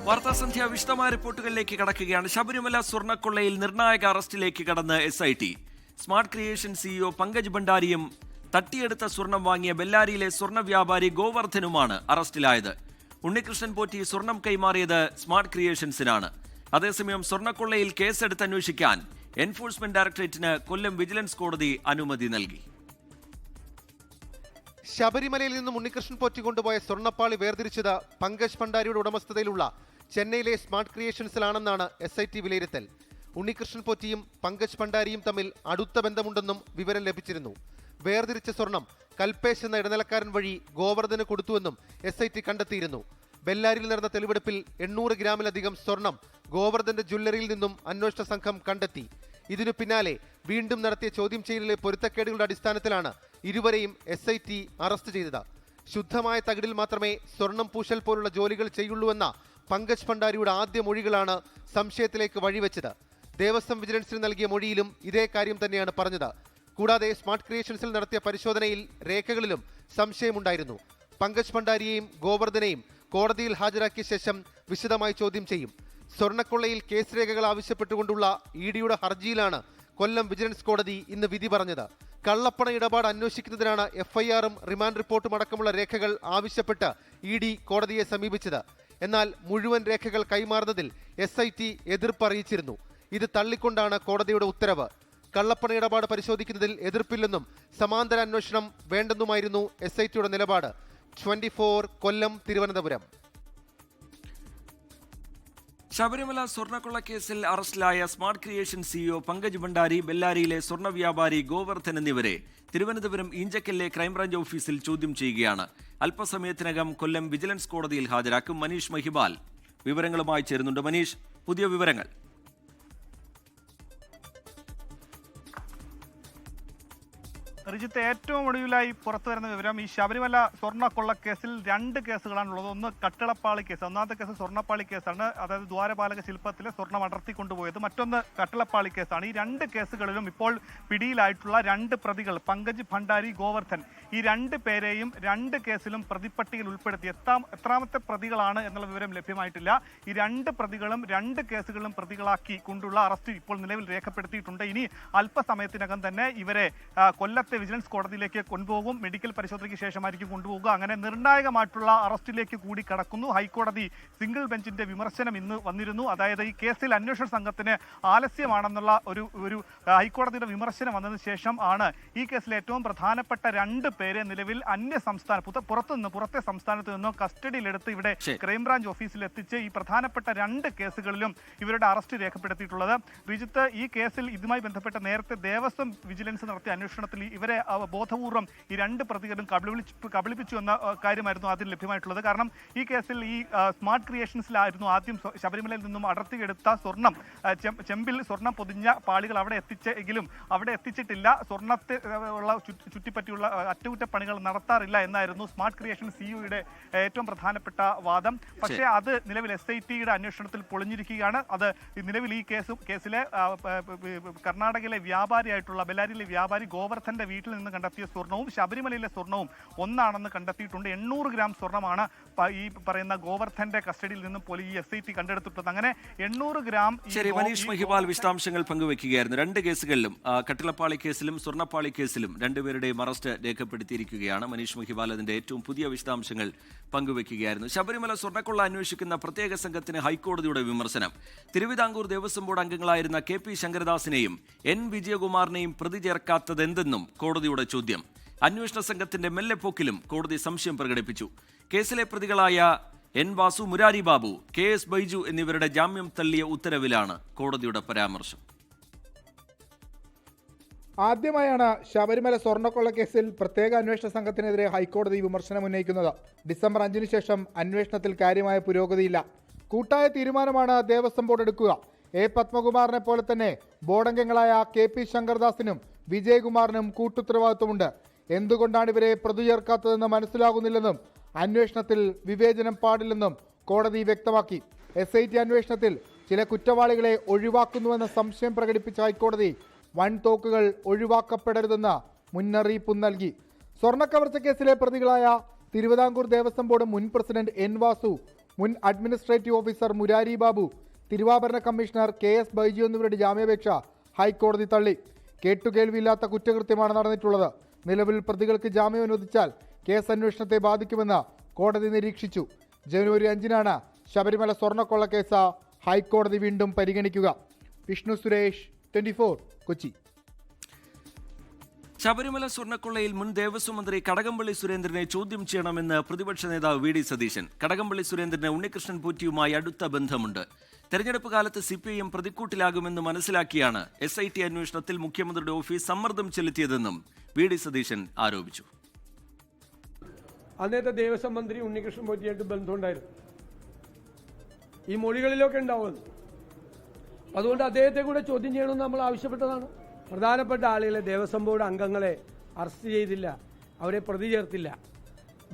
വാർത്താസന്ധ്യ വിശദമായ റിപ്പോർട്ടുകളിലേക്ക് കടക്കുകയാണ്. ശബരിമല സ്വർണ്ണക്കൊള്ളയിൽ നിർണായക അറസ്റ്റിലേക്ക് കടന്ന് SIT. Smart creation CEO Pankaj ഭണ്ഡാരിയും തട്ടിയെടുത്ത സ്വർണം വാങ്ങിയ ബെല്ലാരിയിലെ സ്വർണ്ണ വ്യാപാരി ഗോവർദ്ധനുമാണ് അറസ്റ്റിലായത്. ഉണ്ണികൃഷ്ണൻ പോറ്റി സ്വർണം കൈമാറിയത് സ്മാർട്ട് ക്രിയേഷൻസിനാണ്. അതേസമയം സ്വർണ്ണക്കൊള്ളയിൽ കേസെടുത്ത് അന്വേഷിക്കാൻ എൻഫോഴ്സ്മെന്റ് ഡയറക്ടറേറ്റിന് കൊല്ലം വിജിലൻസ് കോടതി അനുമതി നൽകി. ശബരിമലയിൽ നിന്നും ഉണ്ണികൃഷ്ണൻ പോറ്റി കൊണ്ടുപോയ സ്വർണ്ണപ്പാളി വേർതിരിച്ചത് പങ്കജ് ഭണ്ഡാരിയുടെ ഉടമസ്ഥതയിലുള്ള ചെന്നൈയിലെ സ്മാർട്ട് ക്രിയേഷൻസിലാണെന്നാണ് SIT വിലയിരുത്തൽ. ഉണ്ണികൃഷ്ണൻ പോറ്റിയും പങ്കജ് ഭണ്ഡാരിയും തമ്മിൽ അടുത്ത ബന്ധമുണ്ടെന്നും വിവരം ലഭിച്ചിരുന്നു. വേർതിരിച്ച സ്വർണം കൽപേഷ് എന്ന ഇടനിലക്കാരൻ വഴി ഗോവർദ്ധന് കൊടുത്തുവെന്നും SIT കണ്ടെത്തിയിരുന്നു. ബെല്ലാരിയിൽ നടന്ന തെളിവെടുപ്പിൽ 800 ഗ്രാമിലധികം സ്വർണം ഗോവർദ്ധന്റെ ജ്വല്ലറിയിൽ നിന്നും അന്വേഷണ സംഘം കണ്ടെത്തി. ഇതിനു പിന്നാലെ വീണ്ടും നടത്തിയ ചോദ്യം ചെയ്യലിലെ പൊരുത്തക്കേടുകളുടെ അടിസ്ഥാനത്തിലാണ് ഇരുവരെയും SIT അറസ്റ്റ് ചെയ്തത്. ശുദ്ധമായ തകിടിൽ മാത്രമേ സ്വർണം പൂശൽ പോലുള്ള ജോലികൾ ചെയ്യുള്ളൂവെന്ന പങ്കജ് ഭണ്ഡാരിയുടെ ആദ്യ മൊഴികളാണ് സംശയത്തിലേക്ക് വഴിവെച്ചത്. ദേവസ്വം വിജിലൻസിന് നൽകിയ മൊഴിയിലും ഇതേ കാര്യം തന്നെയാണ് പറഞ്ഞത്. കൂടാതെ സ്മാർട്ട് ക്രിയേഷൻസിൽ നടത്തിയ പരിശോധനയിൽ രേഖകളിലും സംശയമുണ്ടായിരുന്നു. പങ്കജ് ഭണ്ഡാരിയെയും ഗോവർദ്ധനെയും കോടതിയിൽ ഹാജരാക്കിയ ശേഷം വിശദമായി ചോദ്യം ചെയ്യും. സ്വർണ്ണക്കൊള്ളയിൽ കേസ് രേഖകൾ ആവശ്യപ്പെട്ടുകൊണ്ടുള്ള EDയുടെ ഹർജിയിലാണ് കൊല്ലം വിജിലൻസ് കോടതി ഇന്ന് വിധി പറഞ്ഞത്. കള്ളപ്പണ ഇടപാട് അന്വേഷിക്കുന്നതിനാണ് FIRഉം റിമാൻഡ് റിപ്പോർട്ടും അടക്കമുള്ള രേഖകൾ ആവശ്യപ്പെട്ട് ED കോടതിയെ സമീപിച്ചത്. എന്നാൽ മുഴുവൻ രേഖകൾ കൈമാറുന്നതിൽ SIT എതിർപ്പ് അറിയിച്ചിരുന്നു. ഇത് തള്ളിക്കൊണ്ടാണ് കോടതിയുടെ ഉത്തരവ്. കള്ളപ്പണ ഇടപാട് പരിശോധിക്കുന്നതിൽ എതിർപ്പില്ലെന്നും സമാന്തര അന്വേഷണം വേണ്ടെന്നുമായിരുന്നു SITയുടെ നിലപാട്. 24 കൊല്ലം, തിരുവനന്തപുരം. ശബരിമല സ്വർണ്ണക്കൊള്ള കേസിൽ അറസ്റ്റിലായ smart creation CEO Pankaj Bhandari, ബെല്ലാരിയിലെ സ്വർണ്ണ വ്യാപാരി ഗോവർദ്ധൻ എന്നിവരെ തിരുവനന്തപുരം ഈഞ്ചക്കലിലെ ക്രൈംബ്രാഞ്ച് ഓഫീസിൽ ചോദ്യം ചെയ്യുകയാണ്. അല്പസമയത്തിനകം കൊല്ലം വിജിലൻസ് കോടതിയിൽ ഹാജരാക്കും. മനീഷ് മഹിബാൽ വിവരങ്ങളുമായി ചേരുന്നുണ്ട്. മനീഷ്, പുതിയ വിവരങ്ങൾ. റിജിത്ത്, ഏറ്റവും ഒടുവിലായി പുറത്തു വരുന്ന വിവരം, ഈ ശബരിമല സ്വർണ്ണക്കൊള്ള കേസിൽ 2 കേസുകളാണുള്ളത്. ഒന്ന് കട്ടിളപ്പാളി കേസ്, ഒന്നാമത്തെ കേസ് സ്വർണ്ണപ്പാളി കേസാണ്, അതായത് ദ്വാരപാലക ശില്പത്തിലെ സ്വർണം അടർത്തിക്കൊണ്ടുപോയത്. മറ്റൊന്ന് കട്ടിളപ്പാളി കേസാണ്. ഈ 2 കേസുകളിലും ഇപ്പോൾ പിടിയിലായിട്ടുള്ള 2 പ്രതികൾ, പങ്കജ് ഭണ്ഡാരി, ഗോവർദ്ധൻ, ഈ 2 പേരെയും 2 കേസിലും പ്രതിപ്പട്ടികയിൽ ഉൾപ്പെടുത്തി. എത്രാമത്തെ പ്രതികളാണ് എന്നുള്ള വിവരം ലഭ്യമായിട്ടില്ല. ഈ 2 പ്രതികളും 2 കേസുകളിലും പ്രതികളാക്കി കൊണ്ടുള്ള അറസ്റ്റ് ഇപ്പോൾ നിലവിൽ രേഖപ്പെടുത്തിയിട്ടുണ്ട്. ഇനി അല്പസമയത്തിനകം തന്നെ ഇവരെ കൊല്ലത്തെ വിജിലൻസ് കോടതിയിലേക്ക് കൊണ്ടുപോകും. മെഡിക്കൽ പരിശോധനയ്ക്ക് ശേഷമായിരിക്കും കൊണ്ടുപോകുക. അങ്ങനെ നിർണായകമായിട്ടുള്ള അറസ്റ്റിലേക്ക് കൂടി കടക്കുന്നു. ഹൈക്കോടതി സിംഗിൾ ബെഞ്ചിന്റെ വിമർശനം ഇന്ന് വന്നിരുന്നു. അതായത് ഈ കേസിൽ അന്വേഷണ സംഘത്തിന് ആലസ്യമാണെന്നുള്ള ഒരു ഹൈക്കോടതിയുടെ വിമർശനം വന്നതിന് ശേഷം ആണ് ഈ കേസിലെ ഏറ്റവും പ്രധാനപ്പെട്ട 2 പേരെ നിലവിൽ പുറത്തെ സംസ്ഥാനത്ത് നിന്നോ കസ്റ്റഡിയിലെടുത്ത് ഇവിടെ ക്രൈംബ്രാഞ്ച് ഓഫീസിൽ എത്തിച്ച് ഈ പ്രധാനപ്പെട്ട 2 കേസുകളിലും ഇവരുടെ അറസ്റ്റ് രേഖപ്പെടുത്തിയിട്ടുള്ളത്. റിജിത്ത്, ഈ കേസിൽ ഇതുമായി ബന്ധപ്പെട്ട നേരത്തെ ദേവസ്വം വിജിലൻസ് നടത്തിയ അന്വേഷണത്തിൽ ഇവരെ ബോധപൂർവം ഈ 2 പ്രതികളും കബളിപ്പിച്ചു എന്ന കാര്യമായിരുന്നു ആദ്യം ലഭ്യമായിട്ടുള്ളത്. കാരണം ഈ കേസിൽ ഈ സ്മാർട്ട് ക്രിയേഷൻസിലായിരുന്നു ആദ്യം ശബരിമലയിൽ നിന്നും അടർത്തിയെടുത്ത സ്വർണം, ചെമ്പിൽ സ്വർണം പൊതിഞ്ഞ പാളികൾ അവിടെ എത്തിച്ചെങ്കിലും അവിടെ എത്തിച്ചിട്ടില്ല. സ്വർണത്തെ ഉള്ള ചുറ്റിപ്പറ്റിയുള്ള അറ്റകുറ്റപ്പണികൾ നടത്താറില്ല എന്നായിരുന്നു സ്മാർട്ട് ക്രിയേഷൻ CEOയുടെ ഏറ്റവും പ്രധാനപ്പെട്ട വാദം. പക്ഷേ അത് നിലവിൽ SITയുടെ അന്വേഷണത്തിൽ പൊളിഞ്ഞിരിക്കുകയാണ്. അത് നിലവിൽ ഈ കേസിലെ കർണാടകയിലെ വ്യാപാരിയായിട്ടുള്ള ബെല്ലാരിയിലെ വ്യാപാരി ഗോവർദ്ധന്റെ വീട്ടിൽ നിന്ന് കണ്ടെത്തിയ സ്വർണവും ശബരിമലയിലെ സ്വർണവും ഒന്നാണെന്ന് കണ്ടെത്തിയിട്ടുണ്ട്. 800 ഗ്രാം സ്വർണമാണ് ഈ പറയുന്ന ഗോവർദ്ധന്റെ കസ്റ്റഡിയിൽ നിന്നും SIT കണ്ടെടുത്തിട്ടുള്ളത്. അങ്ങനെ 800 ഗ്രാം. ശരി, മനീഷ് മഹിബാൽ വിശദാംശങ്ങൾ പങ്കുവെക്കുകയായിരുന്നു. 2 കേസുകളിലും, കട്ടിളപ്പാളി കേസിലും സ്വർണ്ണപ്പാളി കേസിലും 2 പേരുടെയും അറസ്റ്റ് രേഖപ്പെടുത്തിയിരിക്കുകയാണ്. മനീഷ് മഹിബാൽ അതിന്റെ ഏറ്റവും പുതിയ വിശദാംശങ്ങൾ പങ്കുവെക്കുകയായിരുന്നു. ശബരിമല സ്വർണ്ണക്കൊള്ള അന്വേഷിക്കുന്ന പ്രത്യേക സംഘത്തിന് ഹൈക്കോടതിയുടെ വിമർശനം. തിരുവിതാംകൂർ ദേവസ്വം ബോർഡ് അംഗങ്ങളായിരുന്ന KP ശങ്കരദാസിനെയും N വിജയകുമാറിനെയും പ്രതി ചേർക്കാത്തതെന്തെന്നും കോടതിയുടെ ചോദ്യം. അന്വേഷണ സംഘത്തിന്റെ മെല്ലെപ്പോക്കിലും കോടതി സംശയം പ്രകടിപ്പിച്ചു. കേസിലെ പ്രതികളായ N വാസു, മുരാരി ബാബു, KS ബൈജു എന്നിവരുടെ ജാമ്യം തള്ളിയ ഉത്തരവിലാണ് കോടതിയുടെ പരാമർശം. ആദ്യമായാണ് ശബരിമല സ്വർണ്ണക്കൊള്ള കേസിൽ പ്രത്യേക അന്വേഷണ സംഘത്തിനെതിരെ ഹൈക്കോടതി വിമർശനം ഉന്നയിക്കുന്നത്. ഡിസംബർ 5 ശേഷം അന്വേഷണത്തിൽ കാര്യമായ പുരോഗതിയില്ല. കൂട്ടായ തീരുമാനമാണ് ദേവസ്വം ബോർഡ് എടുക്കുക. A പത്മകുമാറിനെ പോലെ തന്നെ ബോർഡംഗങ്ങളായ KP ശങ്കർദാസിനും വിജയകുമാറിനും കൂട്ടുത്തരവാദിത്വമുണ്ട്. എന്തുകൊണ്ടാണ് ഇവരെ പ്രതി ചേർക്കാത്തതെന്ന് മനസ്സിലാകുന്നില്ലെന്നും അന്വേഷണത്തിൽ വിവേചനം പാടില്ലെന്നും കോടതി വ്യക്തമാക്കി. SIT അന്വേഷണത്തിൽ ചില കുറ്റവാളികളെ ഒഴിവാക്കുന്നുവെന്ന സംശയം പ്രകടിപ്പിച്ച ഹൈക്കോടതി വൻതോക്കുകൾ ഒഴിവാക്കപ്പെടരുതെന്ന് മുന്നറിയിപ്പും നൽകി. സ്വർണ്ണക്കവർച്ച കേസിലെ പ്രതികളായ തിരുവിതാംകൂർ ദേവസ്വം ബോർഡ് മുൻ പ്രസിഡന്റ് N വാസു, മുൻ അഡ്മിനിസ്ട്രേറ്റീവ് ഓഫീസർ മുരാരി ബാബു, തിരുവാഭരണ കമ്മീഷണർ KS ബൈജു എന്നിവരുടെ ജാമ്യാപേക്ഷ ഹൈക്കോടതി തള്ളി. കേട്ടുകേൾവിയില്ലാത്ത കുറ്റകൃത്യമാണ് നടന്നിട്ടുള്ളത്. നിലവിൽ പ്രതികൾക്ക് ജാമ്യം അനുവദിച്ചാൽ കേസ് അന്വേഷണത്തെ ബാധിക്കുമെന്ന് കോടതി നിരീക്ഷിച്ചു. ജനുവരി 5-നാണ് ശബരിമല സ്വർണ്ണക്കൊള്ള കേസ് ഹൈക്കോടതി വീണ്ടും പരിഗണിക്കുക. വിഷ്ണു സുരേഷ്, 24, കൊച്ചി. ശബരിമല സ്വർണ്ണക്കൊള്ളയിൽ മുൻ ദേവസ്വം മന്ത്രി കടകംപള്ളി സുരേന്ദ്രനെ ചോദ്യം ചെയ്യണമെന്ന് പ്രതിപക്ഷ നേതാവ് VD സതീശൻ. കടകംപള്ളി സുരേന്ദ്രന് ഉണ്ണികൃഷ്ണൻ പോറ്റിയുമായി അടുത്ത ബന്ധമുണ്ട്. തെരഞ്ഞെടുപ്പ് കാലത്ത് CPIM പ്രതിക്കൂട്ടിലാകുമെന്ന് മനസ്സിലാക്കിയാണ് SIT അന്വേഷണത്തിൽ മുഖ്യമന്ത്രിയുടെ ഓഫീസ് സമ്മർദ്ദം ചെലുത്തിയതെന്നും VD സതീശൻ ആരോപിച്ചു. അന്നത്തെ ദേവസ്വം മന്ത്രി ഉണ്ണികൃഷ്ണൻ പോറ്റിയായിട്ട് ബന്ധമുണ്ടായിരുന്നു. ഈ മൊഴികളിലൊക്കെ ഉണ്ടാവുന്നത്. അതുകൊണ്ട് അദ്ദേഹത്തെ കൂടെ ചോദ്യം ചെയ്യണമെന്ന് നമ്മൾ ആവശ്യപ്പെട്ടതാണ്. പ്രധാനപ്പെട്ട ആളുകളെ, ദേവസ്വം ബോർഡ് അംഗങ്ങളെ അറസ്റ്റ് ചെയ്തില്ല, അവരെ പ്രതി ചേർത്തില്ല,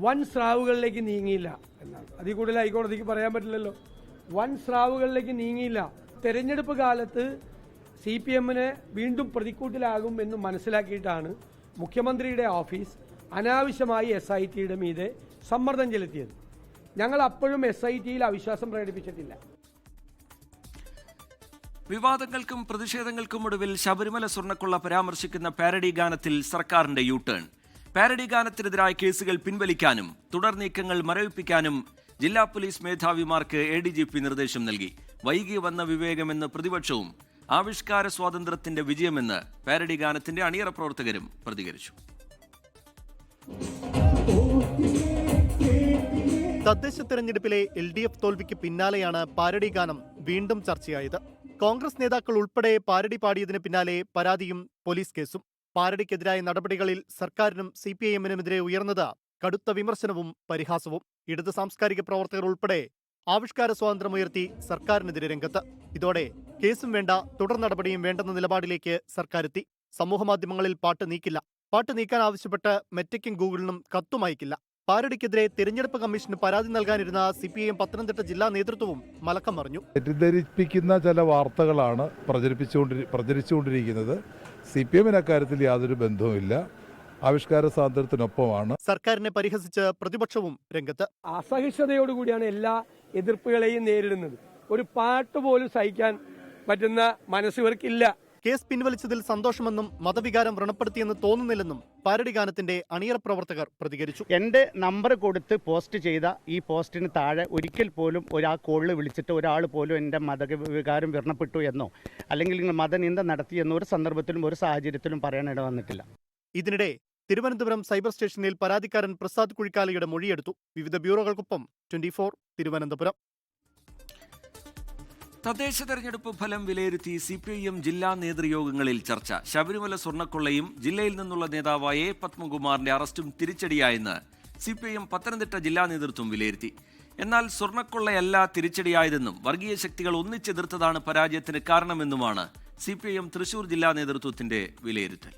വൻ സ്രാവുകളിലേക്ക് നീങ്ങിയില്ല എന്നാണ്. അതിൽ കൂടുതൽ ഹൈക്കോടതിക്ക് പറയാൻ പറ്റില്ലല്ലോ. വൻ സ്രാവുകളിലേക്ക് നീങ്ങിയില്ല. തെരഞ്ഞെടുപ്പ് കാലത്ത് CPMന് വീണ്ടും പ്രതിക്കൂട്ടിലാകും എന്ന് മനസ്സിലാക്കിയിട്ടാണ് മുഖ്യമന്ത്രിയുടെ ഓഫീസ് അനാവശ്യമായി SITയുടെ മീതെ സമ്മർദ്ദം ചെലുത്തിയത്. ഞങ്ങൾ അപ്പോഴും SITയിൽ അവിശ്വാസം പ്രകടിപ്പിച്ചിട്ടില്ല. വിവാദങ്ങൾക്കും പ്രതിഷേധങ്ങൾക്കും ഒടുവിൽ ശബരിമല സ്വർണ്ണക്കൊള്ള പരാമർശിക്കുന്ന പാരഡി ഗാനത്തിൽ സർക്കാരിന്റെ യു-ടേൺ. പാരഡി ഗാനത്തിനെതിരായ കേസുകൾ പിൻവലിക്കാനും തുടർ നീക്കങ്ങൾ മരവിപ്പിക്കാനും ജില്ലാ പോലീസ് മേധാവിമാർക്ക് ADGP നിർദ്ദേശം നൽകി. വൈകി വന്ന വിവേകമെന്ന് പ്രതിപക്ഷവും ആവിഷ്കാര സ്വാതന്ത്ര്യത്തിന്റെ വിജയമെന്ന് പാരഡി ഗാനത്തിന്റെ അണിയറ പ്രവർത്തകരും പ്രതികരിച്ചു. തദ്ദേശ തെരഞ്ഞെടുപ്പിലെ LDF തോൽവിക്ക് പിന്നാലെയാണ് പാരഡി ഗാനം വീണ്ടും ചർച്ചയായത്. കോൺഗ്രസ് നേതാക്കൾ ഉൾപ്പെടെ പാരഡി പാടിയതിന് പിന്നാലെ പരാതിയും പോലീസ് കേസും. പാരഡിക്കെതിരായ നടപടികളിൽ സർക്കാരിനും CPIMനുമെതിരെ ഉയർന്നത് കടുത്ത വിമർശനവും പരിഹാസവും. ഇടത് സാംസ്കാരിക പ്രവർത്തകർ ഉൾപ്പെടെ ആവിഷ്കാര സ്വാതന്ത്ര്യമുയർത്തി സർക്കാരിനെതിരെ രംഗത്ത്. ഇതോടെ കേസും വേണ്ട, തുടർ നടപടിയും വേണ്ടെന്ന നിലപാടിലേക്ക് സർക്കാരെത്തി. സമൂഹമാധ്യമങ്ങളിൽ പാട്ട് നീക്കില്ല, പാട്ട് നീക്കാൻ ആവശ്യപ്പെട്ട് മെറ്റയ്ക്കും ഗൂഗിളിനും കത്തുമയക്കില്ല. പാരഡിക്കെതിരെ തിരഞ്ഞെടുപ്പ് കമ്മീഷന് പരാതി നൽകാനിരുന്ന CPIM പത്തനംതിട്ട ജില്ലാ നേതൃത്വവും മലക്കം മറിഞ്ഞു. തെറ്റിദ്ധരിപ്പിക്കുന്ന ചില വാർത്തകളാണ് പ്രചരിച്ചുകൊണ്ടിരിക്കുന്നത്. CPIMന് അക്കാര്യത്തിൽ യാതൊരു ബന്ധവുമില്ല, ആവിഷ്കാര സ്വാതന്ത്ര്യത്തിനൊപ്പമാണ്. സർക്കാരിനെ പരിഹസിച്ച് പ്രതിപക്ഷവും രംഗത്ത്. അസഹിഷ്ണുതയോടുകൂടിയാണ് എല്ലാ എതിർപ്പുകളെയും നേരിടുന്നത്. ഒരു പാട്ട് പോലും സഹിക്കാൻ പറ്റുന്ന മനസ്സിവർക്കില്ല. കേസ് പിൻവലിച്ചതിൽ സന്തോഷമെന്നും മതവികാരം വ്രണപ്പെടുത്തിയെന്ന് തോന്നുന്നില്ലെന്നും പാരഡി ഗാനത്തിന്റെ അണിയറ പ്രവർത്തകർ പ്രതികരിച്ചു. എൻ്റെ നമ്പർ കൊടുത്ത് പോസ്റ്റ് ചെയ്ത ഈ പോസ്റ്റിന് താഴെ ഒരിക്കൽ പോലും കോളിൽ വിളിച്ചിട്ട് ഒരാൾ പോലും എൻ്റെ മതവികാരം വ്രണപ്പെട്ടു എന്നോ അല്ലെങ്കിൽ മതനിന്ദ നടത്തിയെന്നോ ഒരു സന്ദർഭത്തിലും ഒരു സാഹചര്യത്തിലും പറയാനിട വന്നിട്ടില്ല. ഇതിനിടെ തിരുവനന്തപുരം സൈബർ സ്റ്റേഷനിൽ പരാതിക്കാരൻ പ്രസാദ് കുഴിക്കാലിയുടെ മൊഴിയെടുത്തു. വിവിധ ബ്യൂറോകൾക്കൊപ്പം 24 തിരുവനന്തപുരം. തദ്ദേശ തെരഞ്ഞെടുപ്പ് ഫലം വിലയിരുത്തി CPIM ജില്ലാ നേതൃയോഗങ്ങളിൽ ചർച്ച. ശബരിമല സ്വർണ്ണക്കൊള്ളയും ജില്ലയിൽ നിന്നുള്ള നേതാവായ A. പത്മകുമാറിന്റെ അറസ്റ്റും തിരിച്ചടിയായെന്ന് CPIM പത്തനംതിട്ട ജില്ലാ നേതൃത്വം വിലയിരുത്തി. എന്നാൽ സ്വർണ്ണക്കൊള്ളയല്ല തിരിച്ചടിയായതെന്നും വർഗീയ ശക്തികൾ ഒന്നിച്ചെതിർത്തതാണ് പരാജയത്തിന് കാരണമെന്നുമാണ് CPIM തൃശൂർ ജില്ലാ നേതൃത്വത്തിന്റെ വിലയിരുത്തൽ.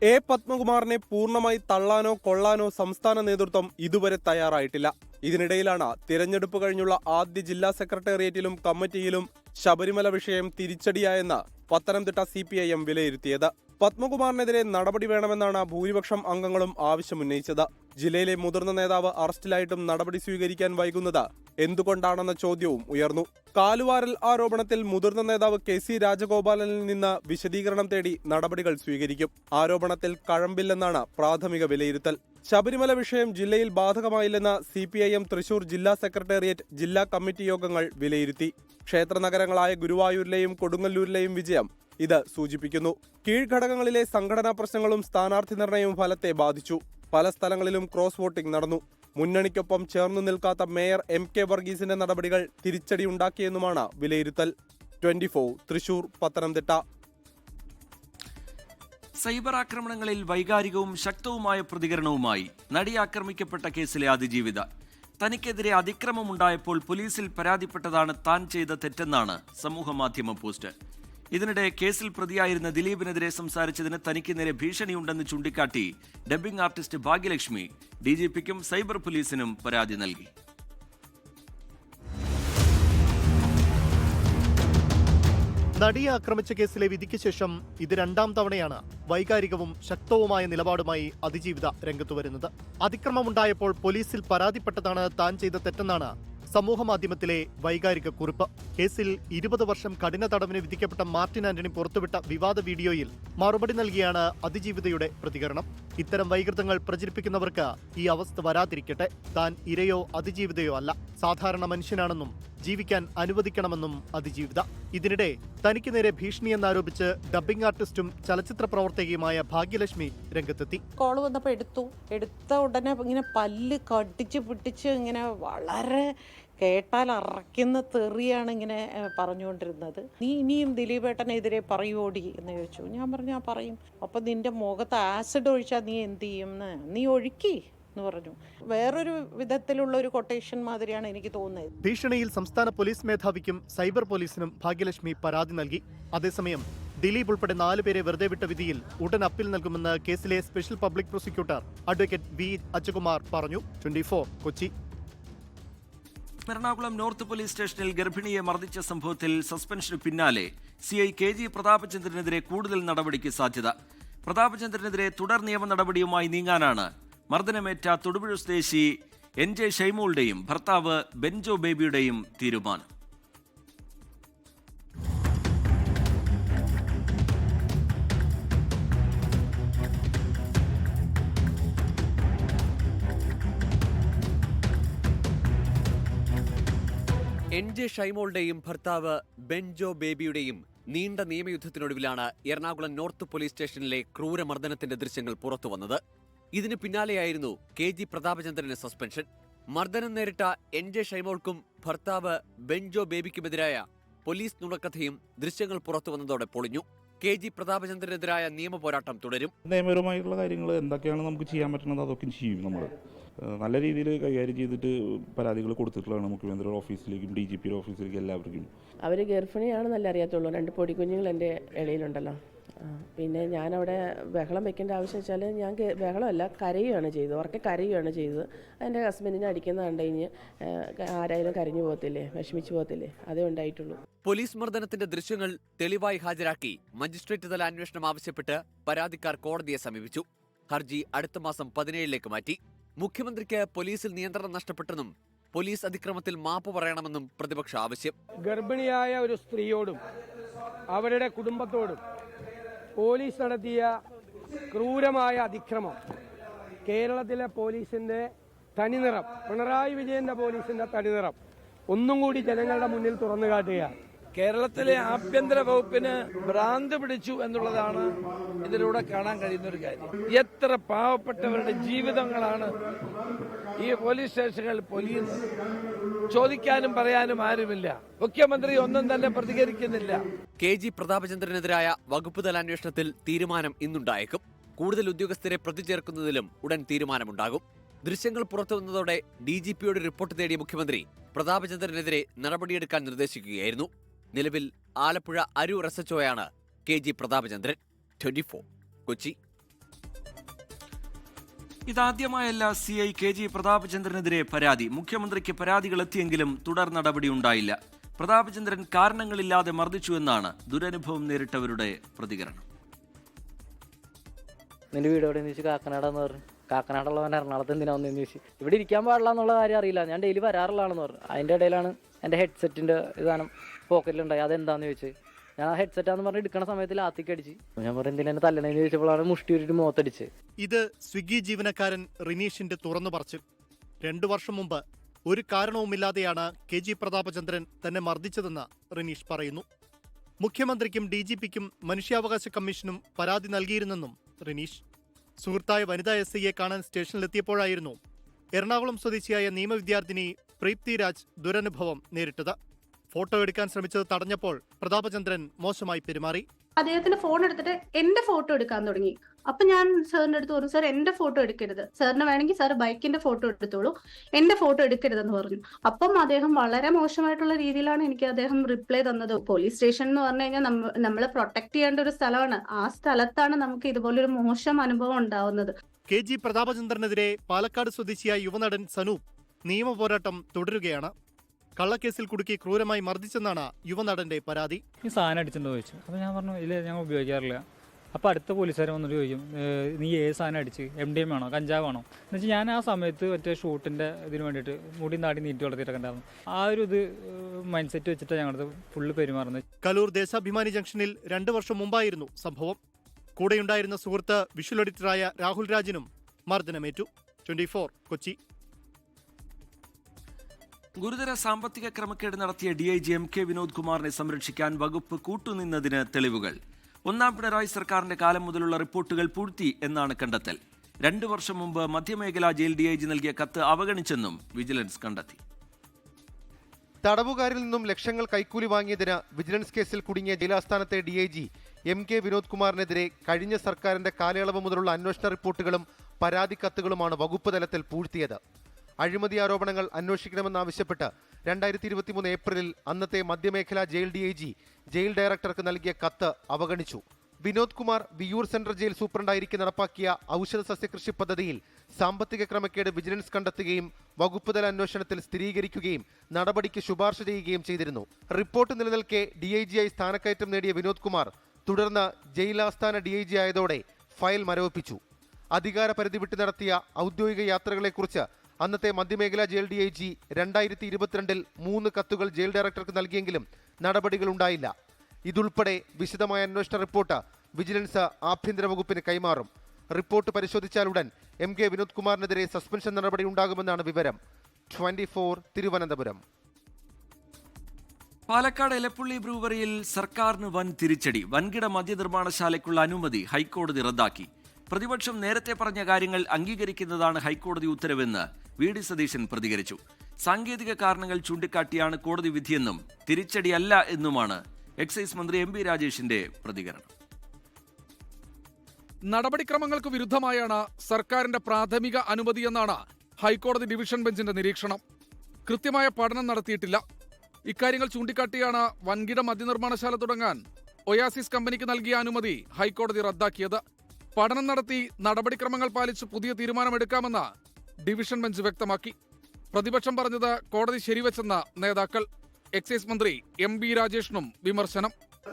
A. പത്മകുമാറിനെ പൂർണ്ണമായി തള്ളാനോ കൊള്ളാനോ സംസ്ഥാന നേതൃത്വം ഇതുവരെ തയ്യാറായിട്ടില്ല. ഇതിനിടയിലാണ് തിരഞ്ഞെടുപ്പ് കഴിഞ്ഞുള്ള ആദ്യ ജില്ലാ സെക്രട്ടേറിയറ്റിലും കമ്മിറ്റിയിലും ശബരിമല വിഷയം തിരിച്ചടിയായെന്ന് പത്തനംതിട്ട CPIM വിലയിരുത്തിയത്. പത്മകുമാറിനെതിരെ നടപടി വേണമെന്നാണ് ഭൂരിപക്ഷം അംഗങ്ങളും ആവശ്യമുന്നയിച്ചത്. ജില്ലയിലെ മുതിർന്ന നേതാവ് അറസ്റ്റിലായിട്ടും നടപടി സ്വീകരിക്കാൻ വൈകുന്നത് എന്തുകൊണ്ടാണെന്ന ചോദ്യവും ഉയർന്നു. കാലുവാരൽ ആരോപണത്തിൽ മുതിർന്ന നേതാവ് KC രാജഗോപാലനിൽ നിന്ന് വിശദീകരണം തേടി നടപടികൾ സ്വീകരിക്കും. ആരോപണത്തിൽ കഴമ്പില്ലെന്നാണ് പ്രാഥമിക വിലയിരുത്തൽ. ശബരിമല വിഷയം ജില്ലയിൽ ബാധകമായില്ലെന്ന് CPIM തൃശൂർ ജില്ലാ സെക്രട്ടേറിയറ്റ് ജില്ലാ കമ്മിറ്റി യോഗങ്ങൾ വിലയിരുത്തി. ക്ഷേത്ര നഗരങ്ങളായ ഗുരുവായൂരിലെയും കൊടുങ്ങല്ലൂരിലെയും വിജയം ഇത് സൂചിപ്പിക്കുന്നു. കീഴ്ഘടകങ്ങളിലെ സംഘടനാ പ്രശ്നങ്ങളും സ്ഥാനാർത്ഥി നിർണയവും ഫലത്തെ ബാധിച്ചു. പല സ്ഥലങ്ങളിലും ക്രോസ് വോട്ടിംഗ് നടന്നു. മുന്നണിക്കൊപ്പം ചേർന്നു നിൽക്കാത്ത മേയർ MK വർഗീസിന്റെ നടപടികൾ തിരിച്ചടിയുണ്ടാക്കിയെന്നുമാണ് വിലയിരുത്തൽ. 24 തൃശൂർ, പത്തനംതിട്ട. സൈബർ ആക്രമണങ്ങളിൽ വൈകാരികവും ശക്തവുമായ പ്രതികരണവുമായി നടി ആക്രമിക്കപ്പെട്ട കേസിലെ അതിജീവിത. തനിക്കെതിരെ അതിക്രമമുണ്ടായപ്പോൾ പോലീസിൽ പരാതിപ്പെട്ടതാണ് താൻ ചെയ്ത തെറ്റെന്നാണ് സമൂഹമാധ്യമ പോസ്റ്റ്. ഇതിനിടെ കേസിൽ പ്രതിയായിരുന്ന ദിലീപിനെതിരെ സംസാരിച്ചതിന് തനിക്ക് നേരെ ഭീഷണിയുണ്ടെന്ന് ചൂണ്ടിക്കാട്ടി ഡബ്ബിംഗ് ആർട്ടിസ്റ്റ് ഭാഗ്യലക്ഷ്മി DGPക്കും സൈബർ പോലീസിനും പരാതി നൽകി. നടിയെ ആക്രമിച്ച കേസിലെ വിധിക്ക് ശേഷം ഇത് രണ്ടാം തവണയാണ് വൈകാരികവും ശക്തവുമായ നിലപാടുമായി അതിജീവിത രംഗത്തു വരുന്നത്. അതിക്രമമുണ്ടായപ്പോൾ പോലീസിൽ പരാതിപ്പെട്ടതാണ് താൻ ചെയ്ത തെറ്റെന്നാണ് സമൂഹമാധ്യമത്തിലെ വൈകാരിക കുറിപ്പ്. കേസിൽ 20 വർഷം കഠിന തടവിന് വിധിക്കപ്പെട്ട മാർട്ടിൻ ആന്റണി പുറത്തുവിട്ട വിവാദ വീഡിയോയിൽ മറുപടി നൽകിയാണ് അതിജീവിതയുടെ പ്രതികരണം. ഇത്തരം വൈകൃതങ്ങൾ പ്രചരിപ്പിക്കുന്നവർക്ക് ഈ അവസ്ഥ വരാതിരിക്കട്ടെ. താൻ ഇരയോ അതിജീവിതയോ അല്ല, സാധാരണ മനുഷ്യനാണെന്നും ജീവിക്കാൻ അനുവദിക്കണമെന്നും അതിജീവിത. ഇതിനിടെ തനിക്ക് നേരെ ഭീഷണിയെന്നാരോപിച്ച് ഡബ്ബിംഗ് ആർട്ടിസ്റ്റും ചലച്ചിത്ര പ്രവർത്തകയുമായ ഭാഗ്യലക്ഷ്മി രംഗത്തെത്തി. കോള് വന്നപ്പോൾ എടുത്ത ഉടനെ ഇങ്ങനെ പല്ല് കടിച്ച് പിടിച്ച് ഇങ്ങനെ വളരെ കേട്ടാൽ അറയ്ക്കുന്ന തെറിയാണ് ഇങ്ങനെ പറഞ്ഞുകൊണ്ടിരുന്നത്. നീ ഇനിയും ദിലീപേട്ടനെതിരെ പറയുവോടി എന്ന് ചോദിച്ചു. ഞാൻ പറഞ്ഞു ഞാൻ പറയും. അപ്പം നിന്റെ മുഖത്ത് ആസിഡ് ഒഴിച്ചാൽ നീ എന്ത് ചെയ്യും? നീ ഒഴുക്കി എന്ന് പറഞ്ഞു. വേറൊരു വിധത്തിലുള്ള ഒരു കൊട്ടേഷൻ മാതിരിയാണ് എനിക്ക് തോന്നുന്നത്. ഭീഷണിയിൽ സംസ്ഥാന പോലീസ് മേധാവിക്കും സൈബർ പോലീസിനും ഭാഗ്യലക്ഷ്മി പരാതി നൽകി. അതേസമയം ദിലീപ് ഉൾപ്പെടെ 4 പേരെ വെറുതെ വിട്ട വിധിയിൽ ഉടൻ അപ്പീൽ നൽകുമെന്ന് കേസിലെ special public prosecutor advocate V Ajakumar പറഞ്ഞു. 24 കൊച്ചി. എറണാകുളം നോർത്ത് പോലീസ് സ്റ്റേഷനിൽ ഗർഭിണിയെ മർദ്ദിച്ച സംഭവത്തിൽ സസ്പെൻഷന് പിന്നാലെ CI KG പ്രതാപചന്ദ്രനെതിരെ കൂടുതൽ നടപടിക്ക് സാധ്യത. പ്രതാപചന്ദ്രനെതിരെ തുടർ നിയമ നടപടിയുമായി നീങ്ങാനാണ് മർദ്ദനമേറ്റ തൊടുപുഴ സ്വദേശി NJ ഷൈമോളുടെയും ഭർത്താവ് ബെൻജോ ബേബിയുടെയും തീരുമാനം. NJ ഷൈമോളുടെയും ഭർത്താവ് ബെൻജോ ബേബിയുടെയും നീണ്ട നിയമയുദ്ധത്തിനൊടുവിലാണ് എറണാകുളം നോർത്ത് പോലീസ് സ്റ്റേഷനിലെ ക്രൂരമർദ്ദനത്തിന്റെ ദൃശ്യങ്ങൾ പുറത്തുവന്നത്. ഇതിന് പിന്നാലെയായിരുന്നു KG പ്രതാപചന്ദ്രന് സസ്പെൻഷൻ. മർദ്ദനം നേരിട്ട NJ ഷൈമോൾക്കും ഭർത്താവ് ബെൻജോ ബേബിക്കുമെതിരായ പോലീസ് നുണക്കഥയും ദൃശ്യങ്ങൾ പുറത്തുവന്നതോടെ പൊളിഞ്ഞു. KG പ്രതാപചന്ദ്രനെതിരായ നിയമ പോരാട്ടം തുടരും. നിയമപരമായിട്ടുള്ള കാര്യങ്ങൾ എന്തൊക്കെയാണ് നമുക്ക് ചെയ്യാൻ പറ്റുന്നത് അതൊക്കെ ചെയ്യും. നമ്മൾ നല്ല രീതിയിൽ കൈകാര്യം ചെയ്തിട്ട് പരാതികൾ കൊടുത്തിട്ടുള്ളതാണ് മുഖ്യമന്ത്രിയുടെ ഓഫീസിലേക്കും DGP ഓഫീസിലേക്കും എല്ലാവർക്കും. അവർ ഗർഭിണിയാണെന്നല്ല അറിയാത്തുള്ളൂ. 2 പൊടിക്കുഞ്ഞുങ്ങൾ എൻ്റെ ഇടയിലുണ്ടല്ലോ. പിന്നെ ഞാനവിടെ ബഹളം വെക്കേണ്ട ആവശ്യം വെച്ചാൽ ഞാൻ ബഹളമല്ല കരയുകയാണ് ചെയ്തത്. ഉറക്കെ കരയുകയാണ് ചെയ്തത്. എൻ്റെ ഹസ്ബൻഡിനെ അടിക്കുന്ന കണ്ടു കഴിഞ്ഞ് ആരായാലും കരഞ്ഞു പോകത്തില്ലേ, വിഷമിച്ചു പോകത്തില്ലേ, അതേ ഉണ്ടായിട്ടുള്ളൂ. പോലീസ് മർദ്ദനത്തിന്റെ ദൃശ്യങ്ങൾ തെളിവായി ഹാജരാക്കി മജിസ്ട്രേറ്റ് തല അന്വേഷണം ആവശ്യപ്പെട്ട് പരാതിക്കാർ കോടതിയെ സമീപിച്ചു. ഹർജി അടുത്ത മാസം 17 മാറ്റി. മുഖ്യമന്ത്രിക്ക് പോലീസിൽ നിയന്ത്രണം നഷ്ടപ്പെട്ടെന്നും പോലീസ് അതിക്രമത്തിൽ മാപ്പ് പറയണമെന്നും പ്രതിപക്ഷ ആവശ്യം. ഗർഭിണിയായ ഒരു സ്ത്രീയോടും അവരുടെ കുടുംബത്തോടും പോലീസ് നടത്തിയ ക്രൂരമായ അതിക്രമം കേരളത്തിലെ പോലീസിന്റെ തനിനിറം, പിണറായി വിജയന്റെ പോലീസിന്റെ തനിനിറം ഒന്നും കൂടി ജനങ്ങളുടെ മുന്നിൽ തുറന്നു കാട്ടുകയാണ്. കേരളത്തിലെ ആഭ്യന്തര വകുപ്പിന് ഭ്രാന്ത് പിടിച്ചു എന്നുള്ളതാണ് ഇതിലൂടെ കാണാൻ കഴിയുന്ന ഒരു കാര്യം. എത്ര പാവപ്പെട്ടവരുടെ ജീവിതങ്ങളാണ് ഈ പോലീസ് സ്റ്റേഷനുകളിൽ പൊലിയുന്നത്. ചോദിക്കാനും പറയാനും ആരുമില്ല. മുഖ്യമന്ത്രി ഒന്നും തന്നെ പ്രതികരിക്കുന്നില്ല. KG പ്രതാപചന്ദ്രനെതിരായ വകുപ്പ് തല അന്വേഷണത്തിൽ തീരുമാനം ഇന്നുണ്ടായേക്കും. കൂടുതൽ ഉദ്യോഗസ്ഥരെ പ്രതി ചേർക്കുന്നതിലും ഉടൻ തീരുമാനമുണ്ടാകും. ദൃശ്യങ്ങൾ പുറത്തുവന്നതോടെ DGPയോട് റിപ്പോർട്ട് തേടിയ മുഖ്യമന്ത്രി പ്രതാപചന്ദ്രനെതിരെ നടപടിയെടുക്കാൻ നിർദ്ദേശിക്കുകയായിരുന്നു. നിലവിൽ Alappuzha Aroor SHOയാണ് KG Prathapachandran. 24 Kochi. ഇതാദ്യമായല്ല CI KG പ്രതാപചന്ദ്രനെതിരെ പരാതി. മുഖ്യമന്ത്രിക്ക് പരാതികൾ എത്തിയെങ്കിലും തുടർ നടപടി ഉണ്ടായില്ല. പ്രതാപചന്ദ്രൻ കാരണങ്ങളില്ലാതെ മർദ്ദിച്ചുവെന്നാണ് ദുരനുഭവം നേരിട്ടവരുടെ പ്രതികരണം. നിന്റെ വീട് എവിടെ ചോദിച്ചു? കാക്കനാടെന്ന് പറഞ്ഞു. കാക്കനാടുള്ളവൻ എറണാകുളത്ത് എന്തിനാ വന്നതെന്ന് ചോദിച്ചു. ഇവിടെ ഇരിക്കാൻ പാടില്ല എന്നുള്ള കാര്യം അറിയില്ല. ഞാൻ ഡെയിലി വരാറുള്ളതാണെന്ന് പറഞ്ഞു. അതിൻ്റെ ഇടയിലാണ് എൻ്റെ ഹെഡ്സെറ്റിൻ്റെ സാധനം പോക്കറ്റിലുണ്ടായി. അതെന്താന്ന് ചോദിച്ചു. ഞാൻ ആ ഹെഡ്സെറ്റാന്ന് പറഞ്ഞ് എടുക്കുന്ന സമയത്ത് ലാത്തിക്ക് അടിച്ച്. ഞാൻ പറഞ്ഞു എന്തിനാ എന്നെ തല്ലണേന്ന് ചോദിച്ചപ്പോഴാണ് മുഷ്ടി ഒരു മുഖത്തടിച്ച്. ഇത് സ്വിഗ്ഗി ജീവനക്കാരൻ റിനീഷിന്റെ തുറന്നു പറച്ചിൽ. 2 വർഷം മുമ്പ് ഒരു കാരണവുമില്ലാതെയാണ് KG പ്രതാപചന്ദ്രൻ തന്നെ മർദ്ദിച്ചതെന്ന് റിനീഷ് പറയുന്നു. മുഖ്യമന്ത്രിക്കും DGPക്കും മനുഷ്യാവകാശ കമ്മീഷനും പരാതി നൽകിയിരുന്നെന്നും റിനീഷ്. സുഹൃത്തായ വനിതാ SIയെ കാണാൻ സ്റ്റേഷനിലെത്തിയപ്പോഴായിരുന്നു എറണാകുളം സ്വദേശിയായ നിയമവിദ്യാർത്ഥിനി പ്രീപ്തി രാജ് ദുരനുഭവം നേരിട്ടത്. ഫോട്ടോ എടുക്കാൻ ശ്രമിച്ചത് തടഞ്ഞപ്പോൾ പ്രതാപചന്ദ്രൻ മോശമായി പെരുമാറി. അദ്ദേഹത്തിന്റെ ഫോൺ എടുത്തിട്ട് എന്റെ ഫോട്ടോ എടുക്കാൻ തുടങ്ങി. അപ്പൊ ഞാൻ സാറിന്റെ അടുത്ത് പറഞ്ഞു, സാർ എന്റെ ഫോട്ടോ എടുക്കരുത്, സാറിന് വേണമെങ്കിൽ സാർ ബൈക്കിന്റെ ഫോട്ടോ എടുത്തോളൂ, എന്റെ ഫോട്ടോ എടുക്കരുതെന്ന് പറഞ്ഞു. അപ്പം അദ്ദേഹം വളരെ മോശമായിട്ടുള്ള രീതിയിലാണ് എനിക്ക് അദ്ദേഹം റിപ്ലൈ തന്നത്. പോലീസ് സ്റ്റേഷൻ എന്ന് പറഞ്ഞു കഴിഞ്ഞാൽ നമ്മളെ പ്രൊട്ടക്ട് ചെയ്യേണ്ട ഒരു സ്ഥലമാണ്. ആ സ്ഥലത്താണ് നമുക്ക് ഇതുപോലൊരു മോശം അനുഭവം ഉണ്ടാവുന്നത്. KG പ്രതാപചന്ദ്രനെതിരെ പാലക്കാട് സ്വദേശിയായ യുവനടൻ സനൂപ് നിയമപോരാട്ടം തുടരുകയാണ്. കള്ളക്കേസിൽ കുടുക്കി ക്രൂരമായി മർദ്ദിച്ചെന്നാണ് യുവനടന്റെ പരാതി. ഈ സാധനം അടിച്ചിട്ടുണ്ടോ ചോദിച്ചു. അപ്പോൾ ഞാൻ പറഞ്ഞു ഇല്ല, ഞങ്ങൾ ഉപയോഗിക്കാറില്ല. അപ്പോൾ അടുത്ത പോലീസുകാർ വന്നിട്ട് ചോദിക്കും, നീ ഏത് സാധനം അടിച്ച്, MDMA ആണോ കഞ്ചാവാണോ എന്ന് വെച്ചാൽ ഞാൻ ആ സമയത്ത് മറ്റേ ഷൂട്ടിൻ്റെ ഇതിന് വേണ്ടിയിട്ട് മുടി നാടി നീട്ടി വളർത്തിയിട്ടൊക്കെ ഉണ്ടായിരുന്നു. ആ ഒരു ഇത് മൈൻഡ് സെറ്റ് വെച്ചിട്ടാണ് ഞങ്ങളത് ഫുള്ള് പെരുമാറുന്നത്. കലൂർ ദേശാഭിമാനി ജംഗ്ഷനിൽ 2 വർഷം മുമ്പായിരുന്നു സംഭവം. കൂടെയുണ്ടായിരുന്ന സുഹൃത്ത് വിഷ്വൽ എഡിറ്ററായ രാഹുൽ രാജിനും മർദ്ദനമേറ്റു. 24 കൊച്ചി. ഗുരുതര സാമ്പത്തിക ക്രമക്കേട് നടത്തിയ DIG MK വിനോദ് കുമാറിനെ സംരക്ഷിക്കാൻ വകുപ്പ് കൂട്ടുനിന്നതിന് തെളിവുകൾ. 1ാം പിണറായി സർക്കാരിന്റെ കാലം മുതലുള്ള റിപ്പോർട്ടുകൾ പൂഴ്ത്തി എന്നാണ് കണ്ടെത്തൽ. 2 വർഷം മുമ്പ് മധ്യമേഖലാ ജയിൽ DIG നൽകിയ കത്ത് അവഗണിച്ചെന്നും വിജിലൻസ് കണ്ടെത്തി. തടവുകാരിൽ നിന്നും ലക്ഷങ്ങൾ കൈക്കൂലി വാങ്ങിയതിന് വിജിലൻസ് കേസിൽ കുടുങ്ങിയ ജയിലാസ്ഥാനത്തെ DIG MK വിനോദ് കുമാറിനെതിരെ കഴിഞ്ഞ സർക്കാരിന്റെ കാലയളവ് മുതലുള്ള അന്വേഷണ റിപ്പോർട്ടുകളും പരാതി കത്തുകളുമാണ് വകുപ്പ് തലത്തിൽ പൂഴ്ത്തിയത്. അഴിമതി ആരോപണങ്ങൾ അന്വേഷിക്കണമെന്നാവശ്യപ്പെട്ട് 2023 ഏപ്രിലിൽ അന്നത്തെ മധ്യമേഖലാ ജയിൽ DIG ജയിൽ ഡയറക്ടർക്ക് നൽകിയ കത്ത് അവഗണിച്ചു. വിനോദ് കുമാർ വിയൂർ സെൻട്രൽ ജയിൽ സൂപ്രണ്ടായിരിക്കെ നടപ്പാക്കിയ ഔഷധ സസ്യകൃഷി പദ്ധതിയിൽ സാമ്പത്തിക ക്രമക്കേട് വിജിലൻസ് കണ്ടെത്തുകയും വകുപ്പുതല അന്വേഷണത്തിൽ സ്ഥിരീകരിക്കുകയും നടപടിക്ക് ശുപാർശ ചെയ്യുകയും ചെയ്തിരുന്നു. റിപ്പോർട്ട് നിലനിൽക്കെ DIG ആയി സ്ഥാനക്കയറ്റം നേടിയ വിനോദ് കുമാർ തുടർന്ന് ജയിലാസ്ഥാന DIG ആയതോടെ ഫയൽ മരവിപ്പിച്ചു. അധികാര പരിധി വിട്ടു നടത്തിയ ഔദ്യോഗിക യാത്രകളെക്കുറിച്ച് അന്നത്തെ മധ്യമേഖലാ ജയിൽ DIG 2022 3 കത്തുകൾ ജയിൽ ഡയറക്ടർക്ക് നൽകിയെങ്കിലും നടപടികളുണ്ടായില്ല. ഇതുൾപ്പെടെ വിശദമായ അന്വേഷണ റിപ്പോർട്ട് വിജിലൻസ് ആഭ്യന്തര വകുപ്പിന് കൈമാറും. റിപ്പോർട്ട് പരിശോധിച്ചാലുടൻ MK വിനോദ് കുമാറിനെതിരെ സസ്പെൻഷൻ നടപടി ഉണ്ടാകുമെന്നാണ് വിവരം. 24 തിരുവനന്തപുരം. പാലക്കാട് എലപ്പുള്ളി ബ്രൂവറിയിൽ സർക്കാരിന് വൻ തിരിച്ചടി. വൻകിട മദ്യനിർമ്മാണശാലയ്ക്കുള്ള അനുമതി ഹൈക്കോടതി റദ്ദാക്കി. പ്രതിപക്ഷം നേരത്തെ പറഞ്ഞ കാര്യങ്ങൾ അംഗീകരിക്കുന്നതാണ് ഹൈക്കോടതി ഉത്തരവെന്ന് VD സതീശൻ പ്രതികരിച്ചു. സാങ്കേതിക കാരണങ്ങൾ ചൂണ്ടിക്കാട്ടിയാണ് കോടതി വിധിയെന്നും തിരിച്ചടിയല്ല എന്നുമാണ് എക്സൈസ് മന്ത്രി MB രാജേഷിന്റെ പ്രതികരണം. നടപടിക്രമങ്ങൾക്ക് വിരുദ്ധമായാണ് സർക്കാരിന്റെ പ്രാഥമിക അനുമതിയെന്നാണ് ഹൈക്കോടതി ഡിവിഷൻ ബെഞ്ചിന്റെ നിരീക്ഷണം. കൃത്യമായ പഠനം നടത്തിയിട്ടില്ല. ഇക്കാര്യങ്ങൾ ചൂണ്ടിക്കാട്ടിയാണ് വൻകിട മദ്യനിർമ്മാണശാല തുടങ്ങാൻ ഒയാസിസ് കമ്പനിക്ക് നൽകിയ അനുമതി ഹൈക്കോടതി റദ്ദാക്കിയത്. പഠനം നടത്തി നടപടിക്രമങ്ങൾ പാലിച്ച് പുതിയ തീരുമാനമെടുക്കാമെന്ന് ഡിവിഷൻ ബെഞ്ച് വ്യക്തമാക്കി. പ്രതിപക്ഷം പറഞ്ഞത് കോടതി ശരിവെച്ചെന്ന നേതാക്കൾ. എക്സൈസ് മന്ത്രി MB രാജേഷിനും വിമർശനം.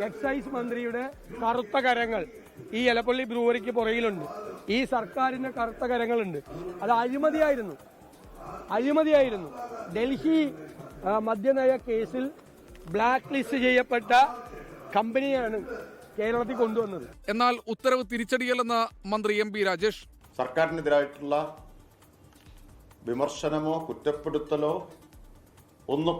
എക്സൈസ് മന്ത്രിയുടെ കറുത്ത കരങ്ങൾ ഈ എലപ്പള്ളി ബ്രൂവറിക്ക് പുറകിലുണ്ട്. ഈ സർക്കാരിന്റെ കറുത്ത കരങ്ങളുണ്ട്. അത് അഴിമതിയായിരുന്നു. ഡൽഹി മദ്യനയ കേസിൽ ബ്ലാക്ക് ലിസ്റ്റ് ചെയ്യപ്പെട്ട കമ്പനിയാണ് കേരളത്തിൽ കൊണ്ടുവന്നത്. എന്നാൽ ഉത്തരവ് തിരിച്ചടിയല്ലെന്ന് മന്ത്രി MB രാജേഷ്. സർക്കാരിനെതിരായിട്ടുള്ള വിമർശനമോ കുറ്റപ്പെടുത്തലോ ഒന്നും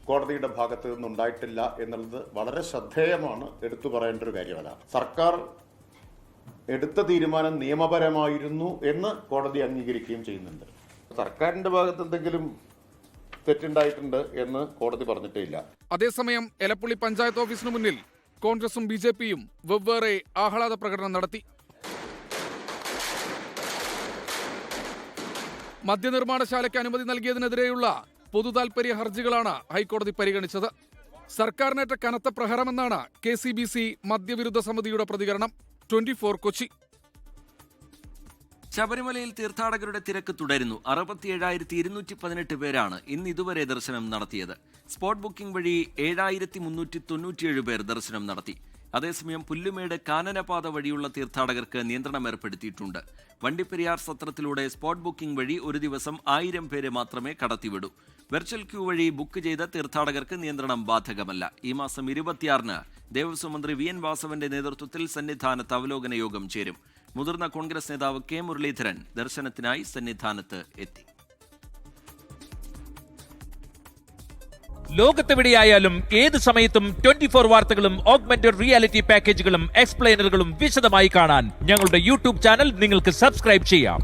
കോടതിയുടെ ഭാഗത്ത് നിന്നുണ്ടായിട്ടില്ല എന്നുള്ളത് വളരെ ശ്രദ്ധേയമാണ്, എടുത്തു പറയേണ്ട ഒരു കാര്യമല്ല. സർക്കാർ എടുത്ത തീരുമാനം നിയമപരമായിരുന്നു എന്ന് കോടതി അംഗീകരിക്കുകയും ചെയ്യുന്നുണ്ട്. സർക്കാരിന്റെ ഭാഗത്ത് എന്തെങ്കിലും തെറ്റുണ്ടായിട്ടുണ്ട് എന്ന് കോടതി പറഞ്ഞിട്ടേ ഇല്ല. അതേസമയം എലപ്പുള്ളി പഞ്ചായത്ത് ഓഫീസിന് മുന്നിൽ കോൺഗ്രസും BJPയും വെവ്വേറെ ആഹ്ലാദ പ്രകടനം നടത്തി. മദ്യനിർമ്മാണശാലയ്ക്ക് അനുമതി നൽകിയതിനെതിരെയുള്ള പൊതുതാൽപര്യ ഹർജികളാണ് ഹൈക്കോടതി പരിഗണിച്ചത്. സർക്കാരിനേറ്റ കനത്ത പ്രഹരമെന്നാണ് KCBC മദ്യവിരുദ്ധ സമിതിയുടെ പ്രതികരണം. 24 കൊച്ചി. ശബരിമലയിൽ തീർത്ഥാടകരുടെ തിരക്ക് തുടരുന്നു. 67,218 പേരാണ് ഇന്ന് ഇതുവരെ ദർശനം നടത്തിയത്. സ്പോട്ട് ബുക്കിംഗ് വഴി 7,397 പേർ ദർശനം നടത്തി. അതേസമയം പുല്ലുമേട് കാനനപാത വഴിയുള്ള തീർത്ഥാടകർക്ക് നിയന്ത്രണം ഏർപ്പെടുത്തിയിട്ടുണ്ട്. വണ്ടിപ്പെരിയാർ സത്രത്തിലൂടെ സ്പോട്ട് ബുക്കിംഗ് വഴി ഒരു ദിവസം 1000 പേരെ മാത്രമേ കടത്തിവിടൂ. വെർച്വൽ ക്യൂ വഴി ബുക്ക് ചെയ്ത തീർത്ഥാടകർക്ക് നിയന്ത്രണം ബാധകമല്ല. ഈ മാസം 26-ന് ദേവസ്വം മന്ത്രി VN വാസവന്റെ നേതൃത്വത്തിൽ സന്നിധാനത്ത് അവലോകന യോഗം ചേരും. മുതിർന്ന കോൺഗ്രസ് നേതാവ് K മുരളീധരൻ ദർശനത്തിനായി സന്നിധാനത്ത് എത്തി. ലോകത്തെവിടെയായാലും ഏത് സമയത്തും 24 വാർത്തകളും ഓഗ്മെന്റഡ് റിയാലിറ്റി പാക്കേജുകളും എക്സ്പ്ലെയിനറുകളും വിശദമായി കാണാൻ ഞങ്ങളുടെ YouTube ചാനൽ നിങ്ങൾക്ക് സബ്സ്ക്രൈബ് ചെയ്യാം.